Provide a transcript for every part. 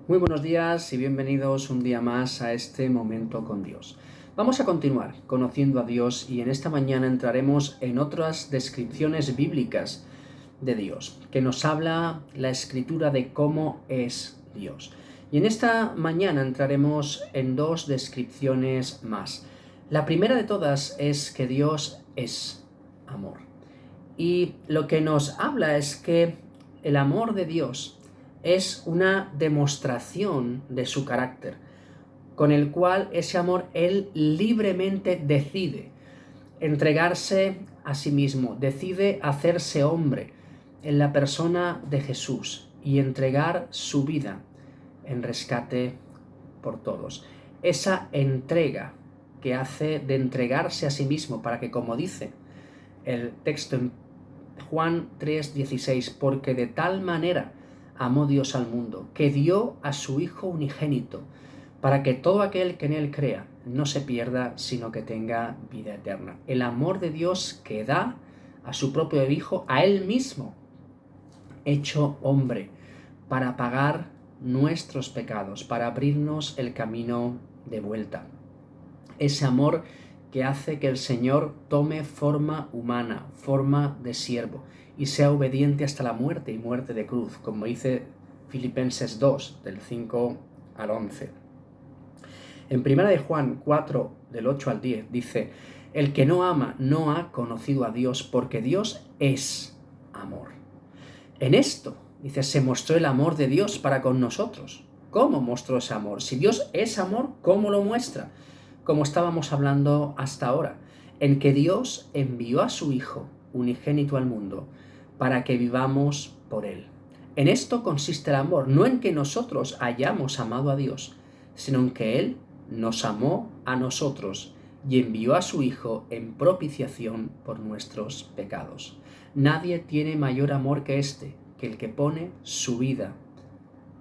Muy buenos días y bienvenidos un día más a este momento con Dios. Vamos a continuar conociendo a Dios y en esta mañana entraremos en otras descripciones bíblicas de Dios, que nos habla la Escritura de cómo es Dios. Y en esta mañana entraremos en dos descripciones más. La primera de todas es que Dios es amor. Y lo que nos habla es que el amor de Dios es una demostración de su carácter, con el cual ese amor Él libremente decide entregarse a sí mismo, decide hacerse hombre en la persona de Jesús y entregar su vida en rescate por todos. Esa entrega que hace de entregarse a sí mismo para que, como dice el texto en Juan 3:16, porque de tal manera amó Dios al mundo, que dio a su Hijo unigénito, para que todo aquel que en él crea no se pierda, sino que tenga vida eterna. El amor de Dios que da a su propio Hijo, a Él mismo, hecho hombre, para pagar nuestros pecados, para abrirnos el camino de vuelta. Ese amor que hace que el Señor tome forma humana, forma de siervo, y sea obediente hasta la muerte y muerte de cruz, como dice Filipenses 2, del 5 al 11. En 1 de Juan 4, del 8 al 10, dice: el que no ama no ha conocido a Dios, porque Dios es amor. En esto, dice, se mostró el amor de Dios para con nosotros. ¿Cómo mostró ese amor? Si Dios es amor, ¿cómo lo muestra? Como estábamos hablando hasta ahora, en que Dios envió a su Hijo unigénito al mundo para que vivamos por Él. En esto consiste el amor, no en que nosotros hayamos amado a Dios, sino en que Él nos amó a nosotros y envió a su Hijo en propiciación por nuestros pecados. Nadie tiene mayor amor que este, que el que pone su vida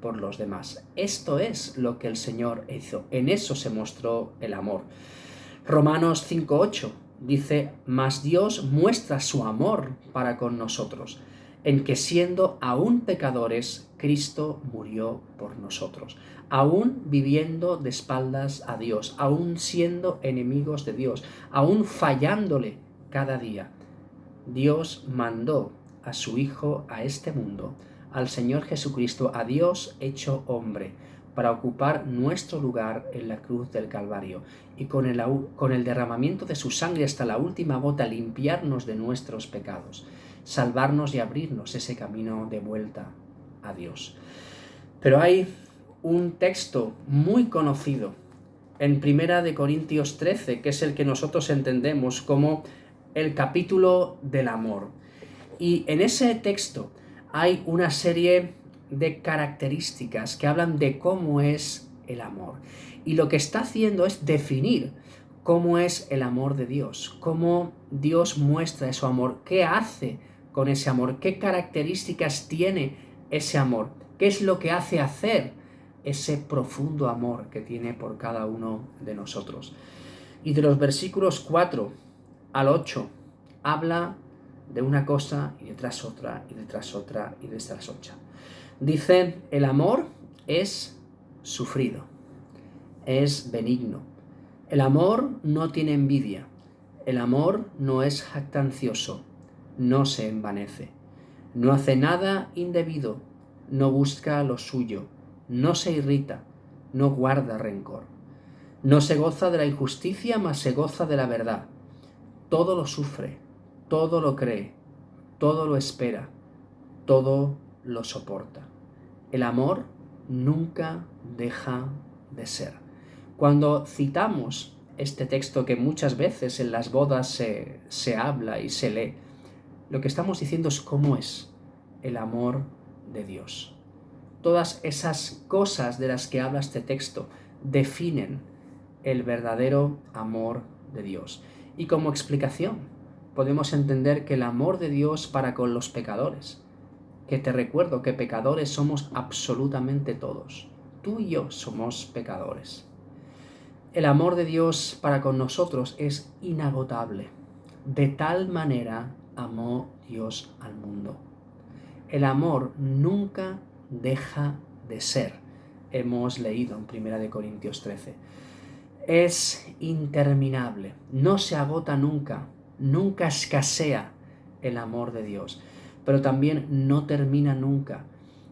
por los demás. Esto es lo que el Señor hizo. En eso se mostró el amor. Romanos 5:8 dice: mas Dios muestra su amor para con nosotros, en que siendo aún pecadores, Cristo murió por nosotros. Aún viviendo de espaldas a Dios, aún siendo enemigos de Dios, aún fallándole cada día, Dios mandó a su Hijo a este mundo, al Señor Jesucristo, a Dios hecho hombre, para ocupar nuestro lugar en la cruz del Calvario y con el derramamiento de su sangre hasta la última gota limpiarnos de nuestros pecados, salvarnos y abrirnos ese camino de vuelta a Dios. Pero hay un texto muy conocido en 1 Corintios 13, que es el que nosotros entendemos como el capítulo del amor. Y en ese texto hay una serie de características que hablan de cómo es el amor. Y lo que está haciendo es definir cómo es el amor de Dios, cómo Dios muestra ese amor, qué hace con ese amor, qué características tiene ese amor, qué es lo que hace hacer ese profundo amor que tiene por cada uno de nosotros. Y de los versículos 4 al 8 habla de una cosa y detrás otra, y detrás otra, y detrás otra. Dice: el amor es sufrido, es benigno. El amor no tiene envidia. El amor no es jactancioso, no se envanece, no hace nada indebido, no busca lo suyo, no se irrita, no guarda rencor. No se goza de la injusticia, mas se goza de la verdad. Todo lo sufre, todo lo cree, todo lo espera, todo lo soporta. El amor nunca deja de ser. Cuando citamos este texto, que muchas veces en las bodas se habla y se lee, lo que estamos diciendo es cómo es el amor de Dios. Todas esas cosas de las que habla este texto definen el verdadero amor de Dios. Y como explicación, podemos entender que el amor de Dios para con los pecadores, que te recuerdo que pecadores somos absolutamente todos, tú y yo somos pecadores. El amor de Dios para con nosotros es inagotable. De tal manera amó Dios al mundo. El amor nunca deja de ser. hemos leído en 1 Corintios 13. Es interminable, no se agota nunca, nunca escasea el amor de Dios, pero también no termina nunca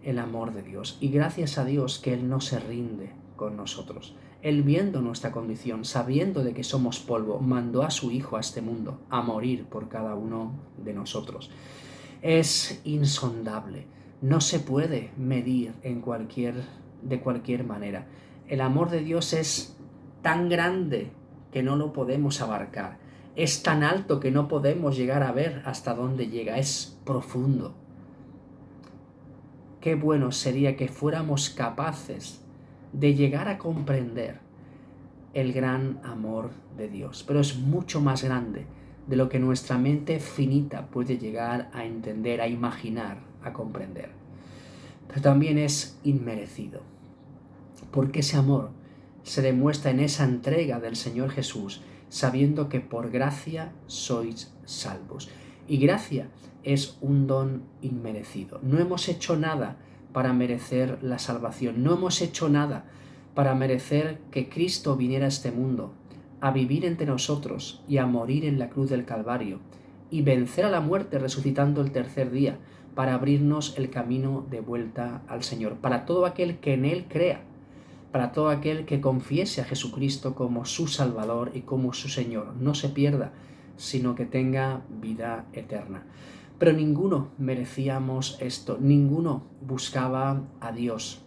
el amor de Dios. Y gracias a Dios que Él no se rinde con nosotros. Él, viendo nuestra condición, sabiendo de que somos polvo, mandó a su Hijo a este mundo a morir por cada uno de nosotros. Es insondable, no se puede medir de cualquier manera. El amor de Dios es tan grande que no lo podemos abarcar. Es tan alto que no podemos llegar a ver hasta dónde llega. Es profundo. Qué bueno sería que fuéramos capaces de llegar a comprender el gran amor de Dios. Pero es mucho más grande de lo que nuestra mente finita puede llegar a entender, a imaginar, a comprender. Pero también es inmerecido, porque ese amor se demuestra en esa entrega del Señor Jesús, sabiendo que por gracia sois salvos. Y gracia es un don inmerecido. No hemos hecho nada para merecer la salvación, no hemos hecho nada para merecer que Cristo viniera a este mundo, a vivir entre nosotros y a morir en la cruz del Calvario, y vencer a la muerte resucitando el tercer día, para abrirnos el camino de vuelta al Señor, para todo aquel que en Él crea, para todo aquel que confiese a Jesucristo como su Salvador y como su Señor, no se pierda, sino que tenga vida eterna. Pero ninguno merecíamos esto, ninguno buscaba a Dios.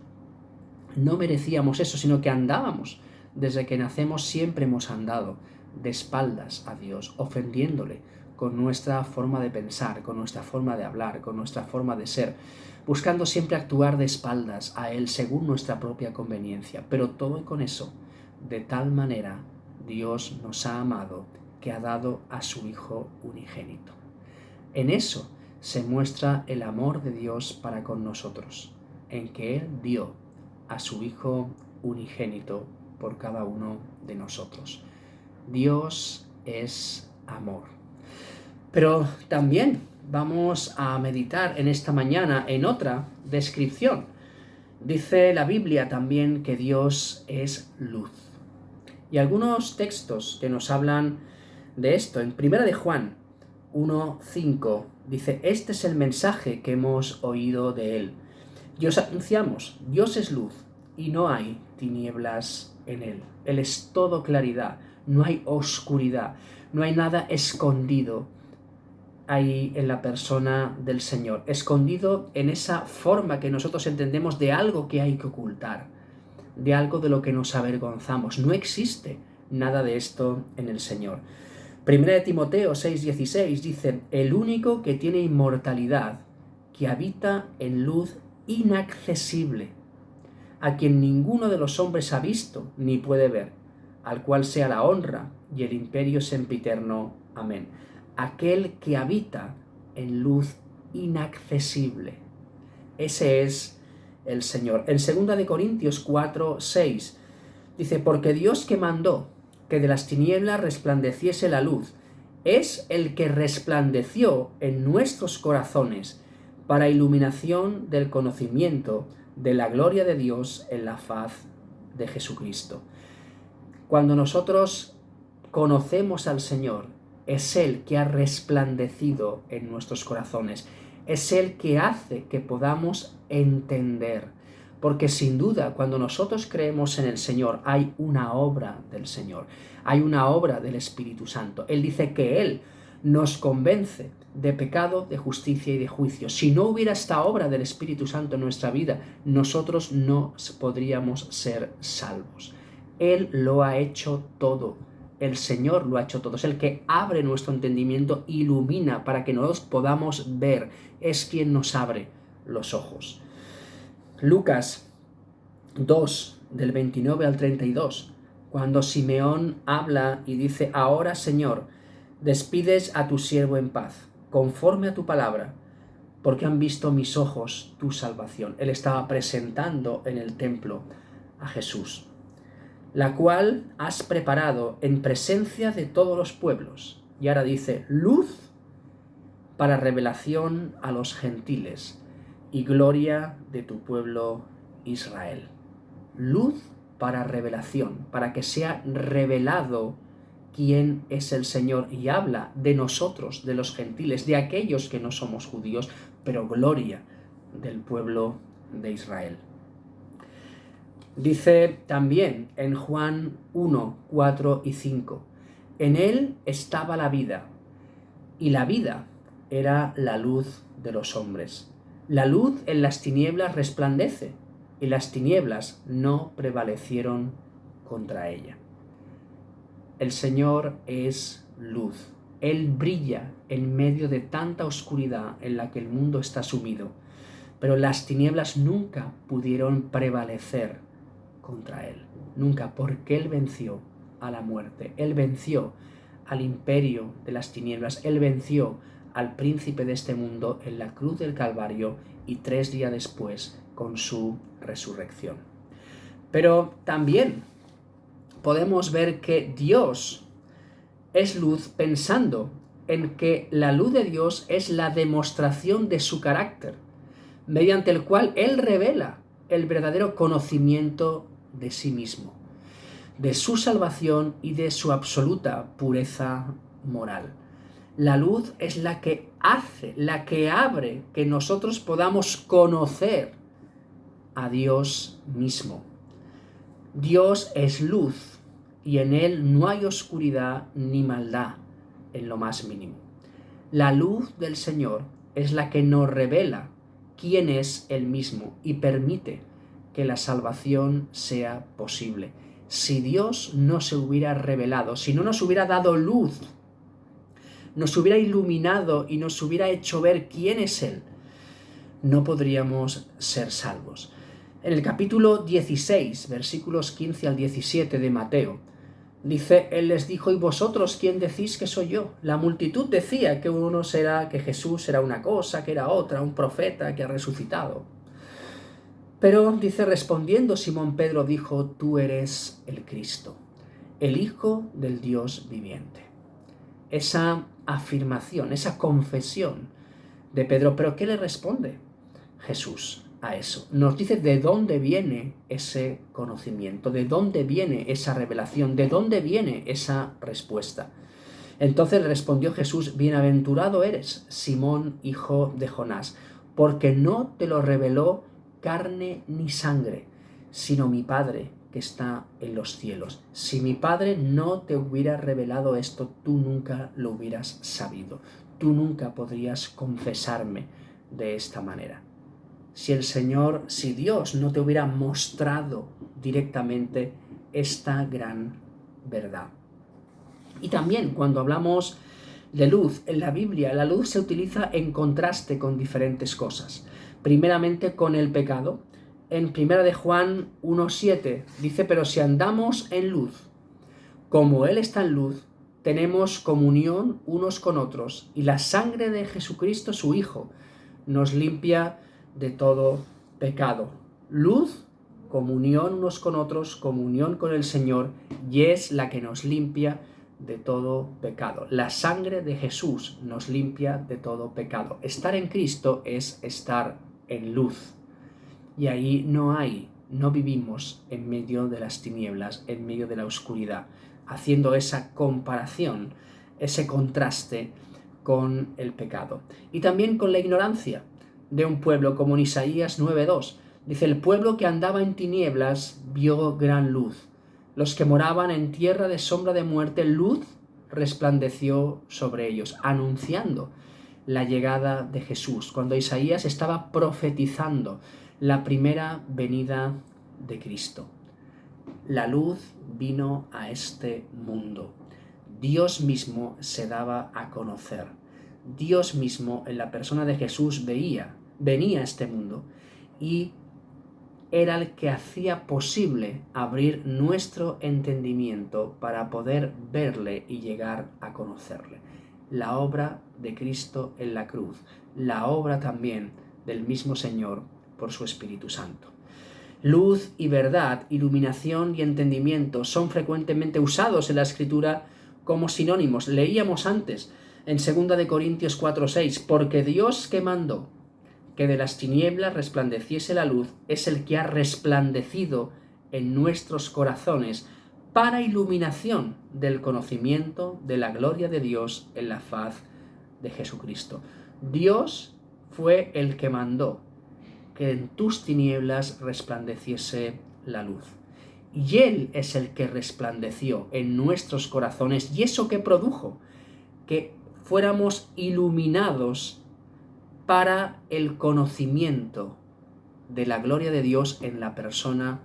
No merecíamos eso, sino que andábamos. Desde que nacemos siempre hemos andado de espaldas a Dios, ofendiéndole con nuestra forma de pensar, con nuestra forma de hablar, con nuestra forma de ser, buscando siempre actuar de espaldas a Él según nuestra propia conveniencia. Pero todo con eso, de tal manera Dios nos ha amado que ha dado a su Hijo unigénito. En eso se muestra el amor de Dios para con nosotros, en que Él dio a su Hijo unigénito por cada uno de nosotros. Dios es amor. Pero también vamos a meditar en esta mañana en otra descripción. Dice la Biblia también que Dios es luz. Y algunos textos que nos hablan de esto, en 1 de Juan 1:5, dice: este es el mensaje que hemos oído de Él. Y os anunciamos, Dios es luz y no hay tinieblas en Él. Él es todo claridad, no hay oscuridad, no hay nada escondido ahí en la persona del Señor, escondido en esa forma que nosotros entendemos de algo que hay que ocultar, de algo de lo que nos avergonzamos. No existe nada de esto en el Señor. 1 de Timoteo 6:16 dice: el único que tiene inmortalidad, que habita en luz inaccesible, a quien ninguno de los hombres ha visto ni puede ver, al cual sea la honra y el imperio sempiterno. Amén. Aquel que habita en luz inaccesible. Ese es el Señor. En 2 de Corintios 4:6 dice: porque Dios, que mandó que de las tinieblas resplandeciese la luz, es el que resplandeció en nuestros corazones para iluminación del conocimiento de la gloria de Dios en la faz de Jesucristo. Cuando nosotros conocemos al Señor, es Él que ha resplandecido en nuestros corazones, es Él que hace que podamos entender, porque sin duda cuando nosotros creemos en el Señor hay una obra del Señor, hay una obra del Espíritu Santo. Él dice que Él nos convence de pecado, de justicia y de juicio. Si no hubiera esta obra del Espíritu Santo en nuestra vida, nosotros no podríamos ser salvos. Él lo ha hecho todo. El Señor lo ha hecho todo. Es el que abre nuestro entendimiento, ilumina para que nos podamos ver. Es quien nos abre los ojos. Lucas 2, del 29 al 32, cuando Simeón habla y dice: ahora, Señor, despides a tu siervo en paz, conforme a tu palabra, porque han visto mis ojos tu salvación. Él estaba presentando en el templo a Jesús, la cual has preparado en presencia de todos los pueblos. Y ahora dice: luz para revelación a los gentiles y gloria de tu pueblo Israel. luz para revelación, para que sea revelado quién es el Señor, y habla de nosotros, de los gentiles, de aquellos que no somos judíos, pero gloria del pueblo de Israel. Dice también en Juan 1, 4 y 5, en él estaba la vida, y la vida era la luz de los hombres. La luz en las tinieblas resplandece, y las tinieblas no prevalecieron contra ella. El Señor es luz. Él brilla en medio de tanta oscuridad en la que el mundo está sumido, pero las tinieblas nunca pudieron prevalecer contra Él. Nunca, porque Él venció a la muerte. Él venció al imperio de las tinieblas. Él venció al príncipe de este mundo en la cruz del Calvario y 3 días después con su resurrección. Pero también podemos ver que Dios es luz pensando en que la luz de Dios es la demostración de su carácter, mediante el cual Él revela el verdadero conocimiento de sí mismo, de su salvación y de su absoluta pureza moral. La luz es la que hace, la que abre que nosotros podamos conocer a Dios mismo. Dios es luz y en Él no hay oscuridad ni maldad en lo más mínimo. La luz del Señor es la que nos revela quién es Él mismo y permite que la salvación sea posible. Si Dios no se hubiera revelado, si no nos hubiera dado luz, nos hubiera iluminado y nos hubiera hecho ver quién es Él, no podríamos ser salvos. En el capítulo 16, versículos 15 al 17 de Mateo, dice, Él les dijo, ¿y vosotros quién decís que soy yo? La multitud decía que Jesús era una cosa, que era otra, un profeta que ha resucitado. Pero, dice, respondiendo Simón Pedro dijo, tú eres el Cristo, el Hijo del Dios viviente. Esa afirmación, esa confesión de Pedro, ¿pero qué le responde Jesús a eso? Nos dice de dónde viene ese conocimiento, de dónde viene esa revelación, de dónde viene esa respuesta. Entonces respondió Jesús, bienaventurado eres, Simón, hijo de Jonás, porque no te lo reveló carne ni sangre, sino mi Padre que está en los cielos. Si mi Padre no te hubiera revelado esto, tú nunca lo hubieras sabido. Tú nunca podrías confesarme de esta manera. Si Dios no te hubiera mostrado directamente esta gran verdad. Y también cuando hablamos de luz, en la Biblia la luz se utiliza en contraste con diferentes cosas. Primeramente con el pecado. En 1 de Juan 1:7 dice, pero si andamos en luz, como Él está en luz, tenemos comunión unos con otros, y la sangre de Jesucristo, su Hijo, nos limpia de todo pecado. Luz, comunión unos con otros, comunión con el Señor, y es la que nos limpia de todo pecado. La sangre de Jesús nos limpia de todo pecado. Estar en Cristo es estar en luz. Y ahí no vivimos en medio de las tinieblas, en medio de la oscuridad, haciendo esa comparación, ese contraste con el pecado. Y también con la ignorancia de un pueblo, como en Isaías 9:2. Dice, el pueblo que andaba en tinieblas vio gran luz. Los que moraban en tierra de sombra de muerte, luz resplandeció sobre ellos, anunciando la llegada de Jesús, cuando Isaías estaba profetizando la primera venida de Cristo. La luz vino a este mundo. Dios mismo se daba a conocer. Dios mismo, en la persona de Jesús, venía a este mundo y era el que hacía posible abrir nuestro entendimiento para poder verle y llegar a conocerle. La obra de Cristo en la cruz, la obra también del mismo Señor por su Espíritu Santo. Luz y verdad, iluminación y entendimiento son frecuentemente usados en la Escritura como sinónimos. Leíamos antes en 2 de Corintios 4:6, porque Dios que mandó que de las tinieblas resplandeciese la luz es el que ha resplandecido en nuestros corazones para iluminación del conocimiento de la gloria de Dios en la faz de Jesucristo. Dios fue el que mandó que en tus tinieblas resplandeciese la luz. Y Él es el que resplandeció en nuestros corazones, y eso que produjo que fuéramos iluminados para el conocimiento de la gloria de Dios en la persona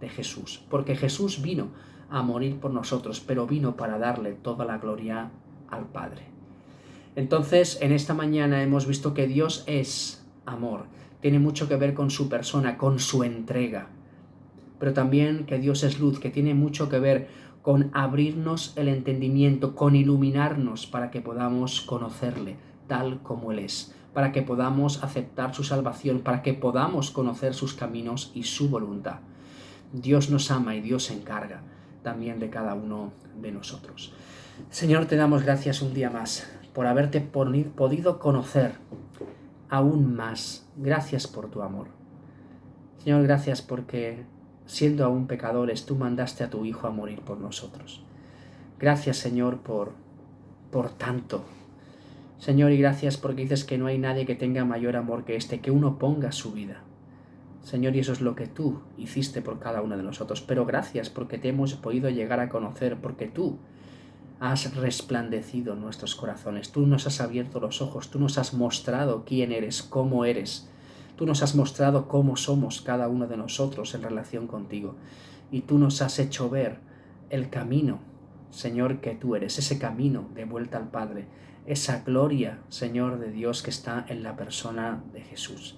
de Jesús. Porque Jesús vino a morir por nosotros, pero vino para darle toda la gloria al Padre. Entonces, en esta mañana hemos visto que Dios es amor. Tiene mucho que ver con su persona, con su entrega. Pero también que Dios es luz, que tiene mucho que ver con abrirnos el entendimiento, con iluminarnos para que podamos conocerle tal como Él es, para que podamos aceptar su salvación, para que podamos conocer sus caminos y su voluntad. Dios nos ama y Dios se encarga también de cada uno de nosotros. Señor, te damos gracias un día más por haberte podido conocer aún más. Gracias por tu amor. Señor, gracias porque siendo aún pecadores, tú mandaste a tu Hijo a morir por nosotros. Gracias, Señor, por tanto. Señor, y gracias porque dices que no hay nadie que tenga mayor amor que este, que uno ponga su vida. Señor, y eso es lo que tú hiciste por cada uno de nosotros. Pero gracias porque te hemos podido llegar a conocer, porque tú has resplandecido nuestros corazones. Tú nos has abierto los ojos, tú nos has mostrado quién eres, cómo eres. Tú nos has mostrado cómo somos cada uno de nosotros en relación contigo. Y tú nos has hecho ver el camino, Señor, que tú eres, ese camino de vuelta al Padre, esa gloria, Señor, de Dios que está en la persona de Jesús.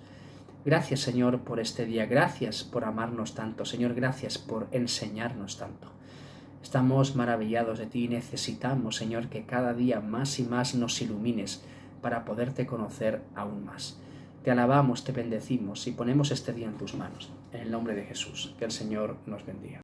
Gracias, Señor, por este día. Gracias por amarnos tanto. Señor, gracias por enseñarnos tanto. Estamos maravillados de ti y necesitamos, Señor, que cada día más y más nos ilumines para poderte conocer aún más. Te alabamos, te bendecimos y ponemos este día en tus manos. En el nombre de Jesús, que el Señor nos bendiga.